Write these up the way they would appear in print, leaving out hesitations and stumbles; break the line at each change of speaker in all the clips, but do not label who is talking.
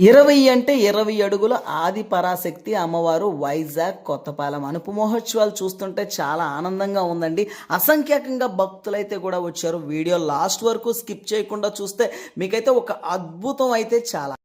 20 అంటే 20 అడుగుల ఆది పరాశక్తి అమ్మవారు వైజాగ్ కొత్తపాలెం అనుపు మహోత్సవాలు చూస్తుంటే చాలా ఆనందంగా ఉందండి. అసంఖ్యాకంగా భక్తులైతే కూడా వచ్చారు. వీడియో లాస్ట్ వరకు స్కిప్ చేయకుండా చూస్తే మీకైతే ఒక అద్భుతం అయితే చాలా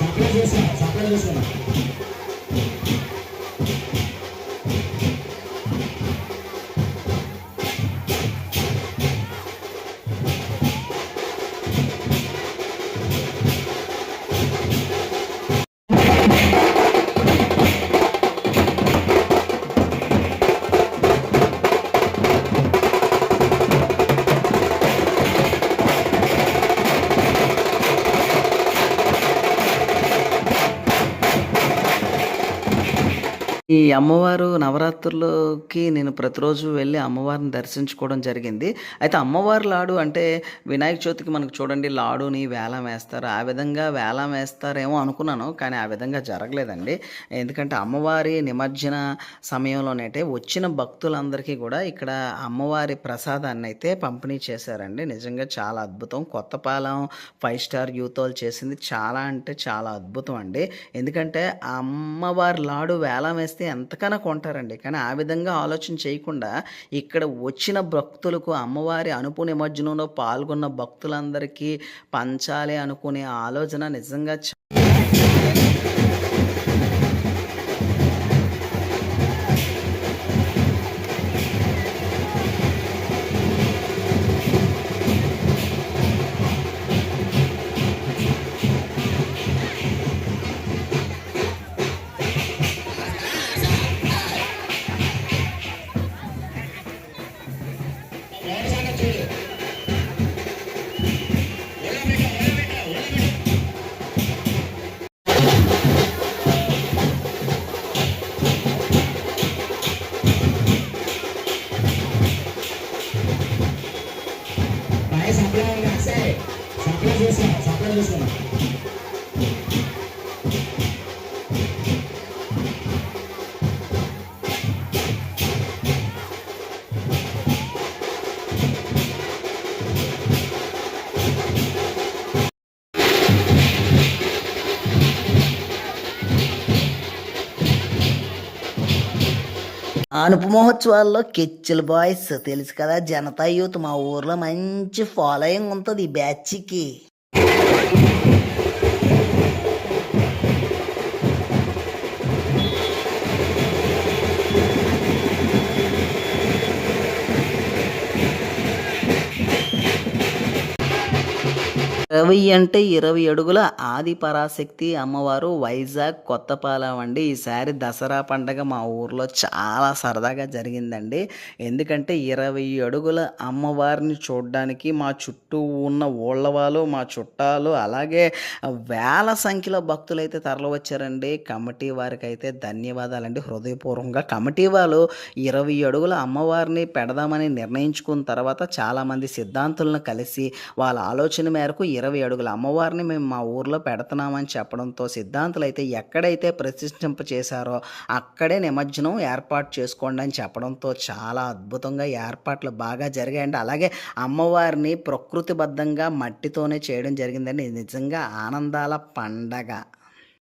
సప్లై చేస్తున్నా ఈ అమ్మవారు నవరాత్రులకి నేను ప్రతిరోజు వెళ్ళి అమ్మవారిని దర్శించుకోవడం జరిగింది. అయితే అమ్మవారి లాడు అంటే వినాయక చవితికి మనకు చూడండి లాడుని వేలం వేస్తారు. ఆ విధంగా వేలం వేస్తారేమో అనుకున్నాను. కానీ ఆ విధంగా జరగలేదండి. ఎందుకంటే అమ్మవారి నిమజ్జన సమయంలోనైతే వచ్చిన భక్తులందరికీ కూడా ఇక్కడ అమ్మవారి ప్రసాదాన్ని అయితే పంపిణీ చేశారండి. నిజంగా చాలా అద్భుతం. కొత్తపాలెం 5 స్టార్ యూత్ వాళ్ళు చేసింది చాలా అంటే చాలా అద్భుతం అండి. ఎందుకంటే ఆ అమ్మవారి లాడు వేలం వేస్తే ఎంతకైనా కొంటారండి. కానీ ఆ విధంగా ఆలోచన చేయకుండా ఇక్కడ వచ్చిన భక్తులకు అమ్మవారి అనుపు నిమజ్జనంలో పాల్గొన్న భక్తులందరికీ పంచాలి అనుకునే ఆలోచన నిజంగా సప్లై చేస్తున్నా అనుపు మహోత్సవాల్లో కెచ్చుల బాయ్స్ తెలుసు కదా, జనతా యూత్ మా ఊర్లో మంచి ఫాలోయింగ్ ఉంటుంది ఈ బ్యాచ్కి. 20 అంటే 20 అడుగుల ఆది పరాశక్తి అమ్మవారు వైజాగ్ కొత్తపాలెం అండి. ఈసారి దసరా పండగ మా ఊర్లో చాలా సరదాగా జరిగిందండి. ఎందుకంటే 20 అడుగుల అమ్మవారిని చూడ్డానికి మా చుట్టూ ఉన్న ఊళ్ళ వాళ్ళు, మా చుట్టాలు అలాగే వేల సంఖ్యలో భక్తులైతే తరలివచ్చారండి. కమిటీ వారికైతే ధన్యవాదాలండి హృదయపూర్వకంగా. కమిటీ వాళ్ళు 20 అడుగుల అమ్మవారిని పెడదామని నిర్ణయించుకున్న తర్వాత చాలామంది సిద్ధాంతులను కలిసి వాళ్ళ ఆలోచన మేరకు 20 అడుగుల అమ్మవారిని మేము మా ఊర్లో పెడుతున్నామని చెప్పడంతో సిద్ధాంతులైతే ఎక్కడైతే ప్రతిష్ఠింప చేశారో అక్కడే నిమజ్జనం ఏర్పాటు చేసుకోండి అని చెప్పడంతో చాలా అద్భుతంగా ఏర్పాట్లు బాగా జరిగాయండి. అలాగే అమ్మవారిని ప్రకృతిబద్ధంగా మట్టితోనే చేయడం జరిగిందండి. ఇది నిజంగా ఆనందాల పండగ.